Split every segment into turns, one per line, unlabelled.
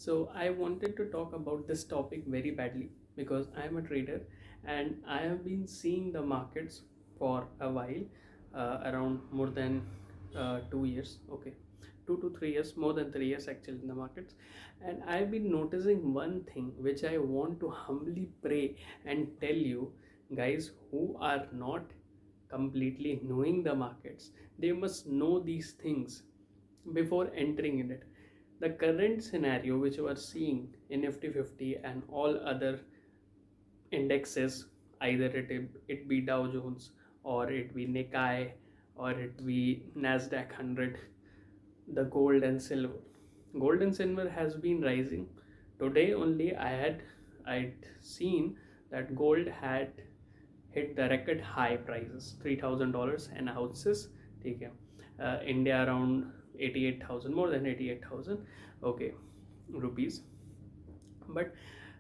So I wanted to talk about this topic very badly because I am a trader and I have been seeing the markets for a while, around more than 2 years. Okay, 2 to 3 years, more than 3 years actually in the markets, and I've been noticing one thing which I want to humbly pray and tell you guys who are not completely knowing the markets. They must know these things before entering in it. The current scenario which you are seeing in Nifty 50 and all other indexes, either it be Dow Jones or it be Nikkei or it be Nasdaq 100, the gold and silver. Gold and silver has been rising. Today only I'd seen that gold had hit the record high prices, $3,000 an ounces. ठीक है. India around 88,000, more than 88,000. Okay, rupees. But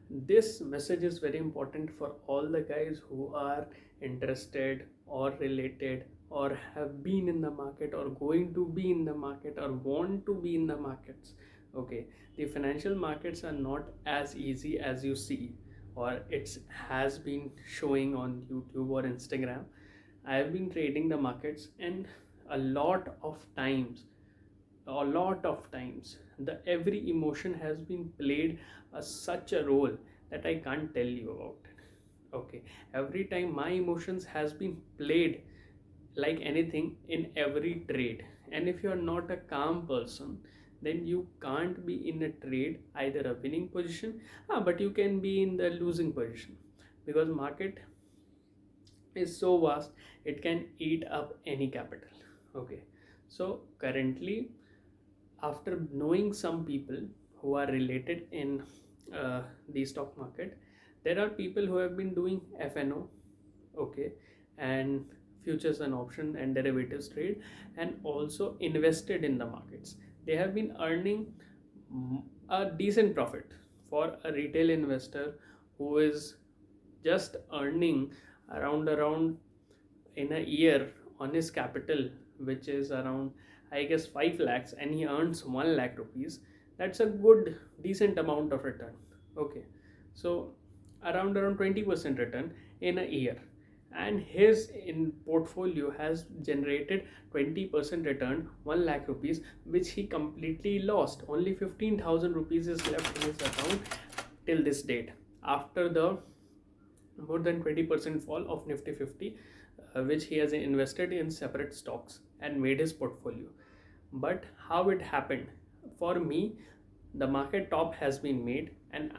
this message is very important for all the guys who are interested or related or have been in the market or going to be in the market or want to be in the markets. Okay, the financial markets are not as easy as you see or it has been showing on YouTube or Instagram. I have been trading the markets, and a lot of times the every emotion has been played such a role that I can't tell you about it. Okay, every time my emotions has been played like anything in every trade, and if you are not a calm person, then you can't be in a trade either a winning position, but you can be in the losing position, because market is so vast, it can eat up any capital. Okay, so currently, after knowing some people who are related in the stock market, there are people who have been doing FNO, okay, and futures and option and derivatives trade, and also invested in the markets. They have been earning a decent profit. For a retail investor who is just earning around in a year on his capital, which is around, I guess, 5 lakhs, and he earns 1 lakh rupees, that's a good decent amount of return. Okay, so around 20% return in a year, and his in portfolio has generated 20% return, 1 lakh rupees, which he completely lost. Only 15,000 rupees is left in his account till this date, after the more than 20% fall of Nifty 50, which he has invested in separate stocks and made his portfolio. But how it happened? For me, the market top has been made, and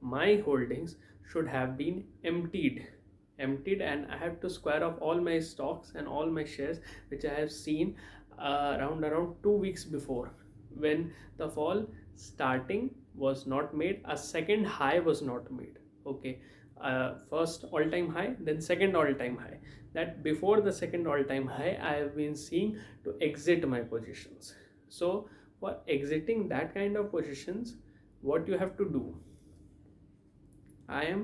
my holdings should have been emptied, and I have to square off all my stocks and all my shares which I have seen around 2 weeks before, when the fall starting was not made, a second high was not made. Okay, first all-time high, then second all-time high. That before the second all-time high, I have been seeing to exit my positions. So for exiting that kind of positions, what you have to do, I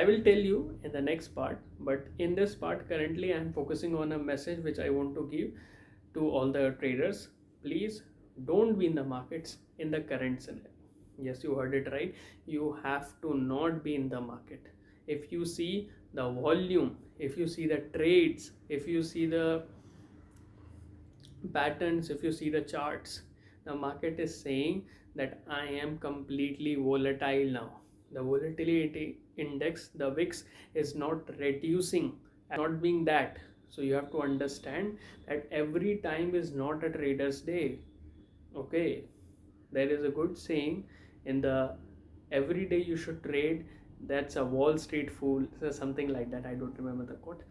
will tell you in the next part. But in this part, currently I am focusing on a message which I want to give to all the traders. Please don't be in the markets in the current scenario. Yes, you heard it right. You have to not be in the market. If you see the volume, if you see the trades, if you see the patterns, if you see the charts, the market is saying that I am completely volatile now. The volatility index, the VIX, is not reducing, not being that. So you have to understand that every time is not a trader's day. Okay, there is a good saying in the every day you should trade, that's a Wall Street fool, so something like that. I don't remember the quote,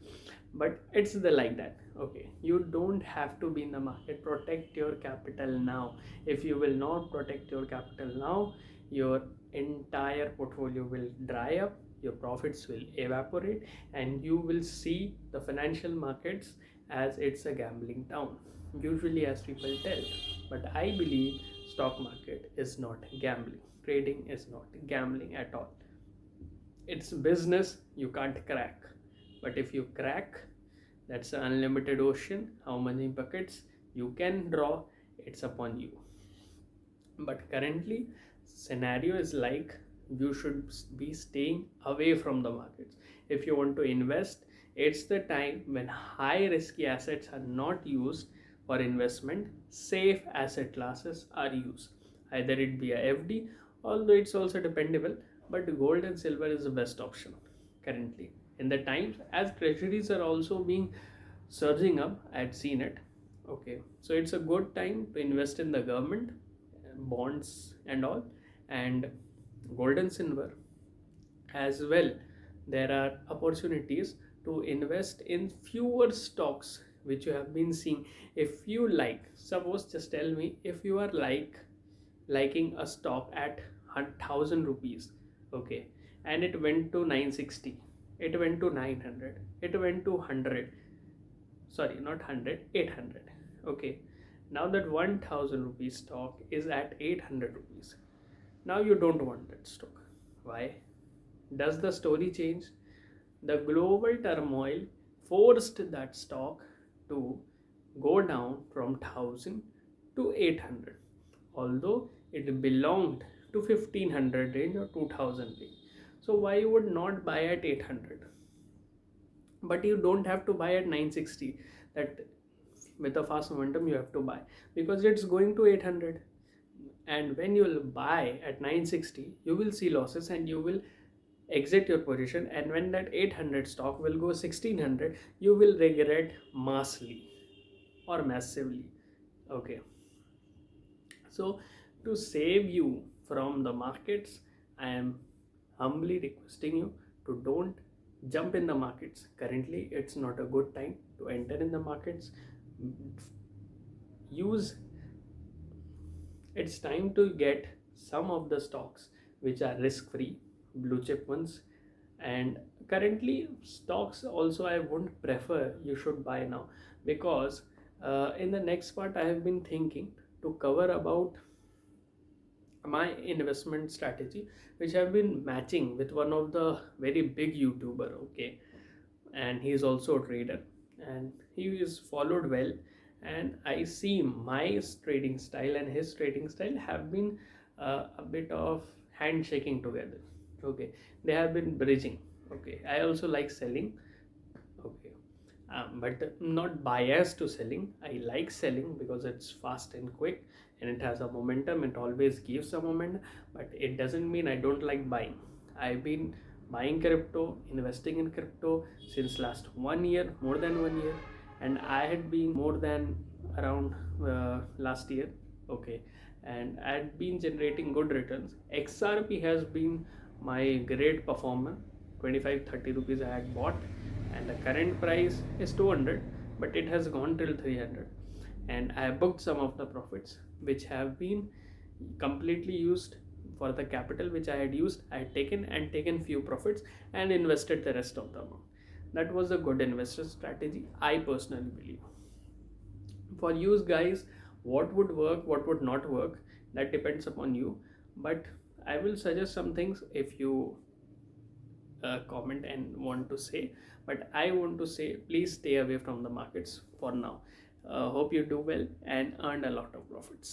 but it's the like that. Okay, you don't have to be in the market. Protect your capital now. If you will not protect your capital now, your entire portfolio will dry up, your profits will evaporate, and you will see the financial markets as it's a gambling town, usually, as people tell. But I believe stock market is not gambling. Trading is not gambling at all. It's business you can't crack. But if you crack, that's an unlimited ocean. How many buckets you can draw, it's upon you. But currently, scenario is like you should be staying away from the markets. If you want to invest, it's the time when high risky assets are not used for investment, safe asset classes are used. Either it be a FD, although it's also dependable, but gold and silver is the best option currently. In the times as treasuries are also being surging up, I had seen it. Okay, so it's a good time to invest in the government, bonds and all, and gold and silver as well. There are opportunities to invest in fewer stocks which you have been seeing. If you like, suppose, just tell me, if you are liking a stock at 1000 rupees, okay, and it went to 960, it went to 900, it went to 100, sorry, not 100, 800, okay. Now that 1000 rupees stock is at 800 rupees, now you don't want that stock. Why? Does the story change? The global turmoil forced that stock to go down from 1000 to 800, although it belonged to 1500 range or 2000 range. So why you would not buy at 800? But you don't have to buy at 960. That with a fast momentum you have to buy, because it's going to 800. And when you will buy at 960, you will see losses and you will exit your position, and when that 800 stock will go 1600, you will regret massively or massively. Okay, so to save you from the markets, I am humbly requesting you to don't jump in the markets. Currently it's not a good time to enter in the markets. Use It's time to get some of the stocks which are risk free, blue chip ones. And currently stocks also I wouldn't prefer you should buy now, because in the next part I have been thinking to cover about my investment strategy, which have been matching with one of the very big YouTuber. Okay, and he is also a trader, and he is followed well, and I see my trading style and his trading style have been a bit of handshaking together. Okay, they have been bridging. Okay, I also like selling. Okay, but not biased to selling. I like selling because it's fast and quick, and it has a momentum. It always gives a momentum, but it doesn't mean I don't like buying. I've been buying crypto, investing in crypto since last 1 year, more than 1 year, and I had been more than around last year. Okay, and I had been generating good returns. XRP has been my great performer. 25-30 rupees I had bought, and the current price is 200, but it has gone till 300, and I booked some of the profits which have been completely used for the capital which I had used. I had taken few profits and invested the rest of the amount. That was a good investor strategy, I personally believe. For you guys, what would work, what would not work, that depends upon you. But I will suggest some things if you comment and want to say. But I want to say, please stay away from the markets for now. Hope you do well and earn a lot of profits.